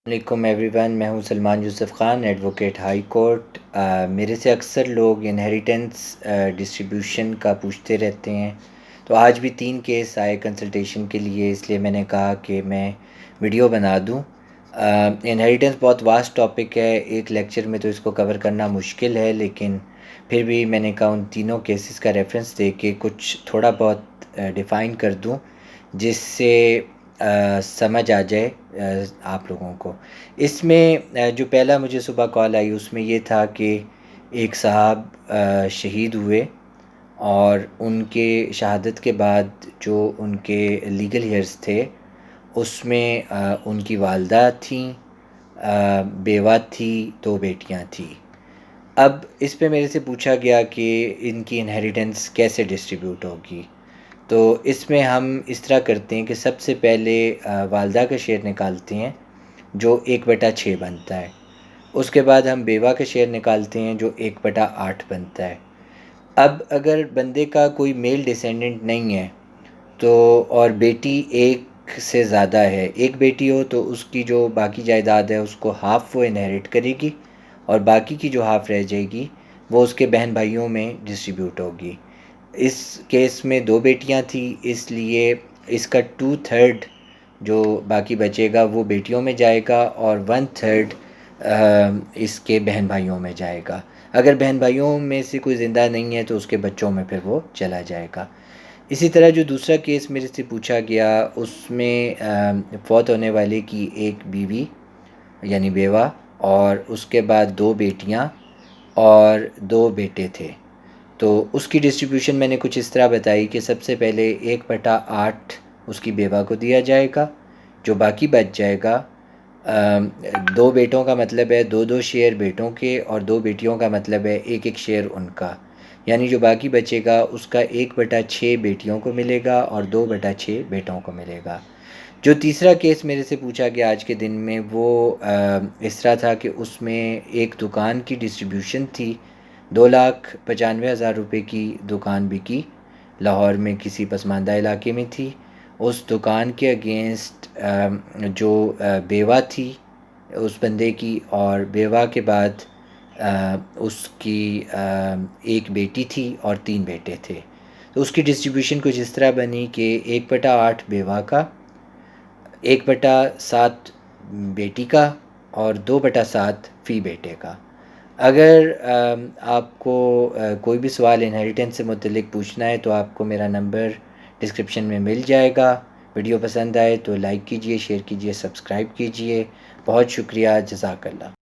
علیکم every one, میں ہوں سلمان یوسف خان، ایڈوکیٹ ہائی کورٹ۔ میرے سے اکثر لوگ انہیریٹنس ڈسٹریبیوشن کا پوچھتے رہتے ہیں، تو آج بھی 3 کیس آئے کنسلٹیشن کے لیے، اس لیے میں نے کہا کہ میں ویڈیو بنا دوں۔ انہیریٹنس بہت واسٹ ٹاپک ہے، ایک لیکچر میں تو اس کو کور کرنا مشکل ہے، لیکن پھر بھی میں نے کہا ان تینوں کیسز کا ریفرنس دے کے کچھ تھوڑا بہت ڈیفائن کر دوں، جس سے سمجھ آ جائے آپ لوگوں کو۔ اس میں جو پہلا مجھے صبح کال آئی اس میں یہ تھا کہ ایک صاحب شہید ہوئے، اور ان کے شہادت کے بعد جو ان کے لیگل ہیئرز تھے اس میں ان کی والدہ تھیں، بیوہ تھی، 2 بیٹیاں تھیں۔ اب اس پہ میرے سے پوچھا گیا کہ ان کی انہیریٹنس کیسے ڈسٹریبیوٹ ہوگی، تو اس میں ہم اس طرح کرتے ہیں کہ سب سے پہلے والدہ کا شیئر نکالتے ہیں جو 1/6 بنتا ہے، اس کے بعد ہم بیوہ کا شیئر نکالتے ہیں جو 1/8 بنتا ہے۔ اب اگر بندے کا کوئی میل ڈیسینڈنٹ نہیں ہے تو اور بیٹی ایک سے زیادہ ہے، ایک بیٹی ہو تو اس کی جو باقی جائیداد ہے اس کو ہاف وہ انہیریٹ کرے گی، اور باقی کی جو ہاف رہ جائے گی وہ اس کے بہن بھائیوں میں ڈسٹریبیوٹ ہوگی۔ اس کیس میں 2 بیٹیاں تھیں، اس لیے اس کا 2/3 جو باقی بچے گا وہ بیٹیوں میں جائے گا، اور 1/3 اس کے بہن بھائیوں میں جائے گا۔ اگر بہن بھائیوں میں سے کوئی زندہ نہیں ہے تو اس کے بچوں میں پھر وہ چلا جائے گا۔ اسی طرح جو دوسرا کیس میرے سے پوچھا گیا اس میں فوت ہونے والے کی ایک بیوی یعنی بیوہ، اور اس کے بعد 2 بیٹیاں اور 2 بیٹے تھے، تو اس کی ڈسٹریبیوشن میں نے کچھ اس طرح بتائی کہ سب سے پہلے 1/8 اس کی بیوہ کو دیا جائے گا، جو باقی بچ جائے گا 2 بیٹوں کا مطلب ہے 2 شیئر بیٹوں کے، اور 2 بیٹیوں کا مطلب ہے 1 شیئر ان کا، یعنی جو باقی بچے گا اس کا 1/6 بیٹیوں کو ملے گا اور 2/6 بیٹوں کو ملے گا۔ جو تیسرا کیس میرے سے پوچھا گیا آج کے دن میں وہ اس طرح تھا کہ اس میں ایک دکان کی ڈسٹریبیوشن تھی، 2,95,000 روپے کی دکان بکی، لاہور میں کسی پسماندہ علاقے میں تھی۔ اس دکان کے اگینسٹ جو بیوہ تھی اس بندے کی، اور بیوہ کے بعد اس کی ایک بیٹی تھی اور 3 بیٹے تھے، تو اس کی ڈسٹریبیوشن کچھ اس طرح بنی کہ 1/8 بیوہ کا، 1/7 بیٹی کا، اور 2/7 فی بیٹے کا۔ اگر آپ کو کوئی بھی سوال انہیریٹنس سے متعلق پوچھنا ہے تو آپ کو میرا نمبر ڈسکرپشن میں مل جائے گا۔ ویڈیو پسند آئے تو لائک کیجئے، شیئر کیجئے، سبسکرائب کیجئے۔ بہت شکریہ، جزاک اللہ۔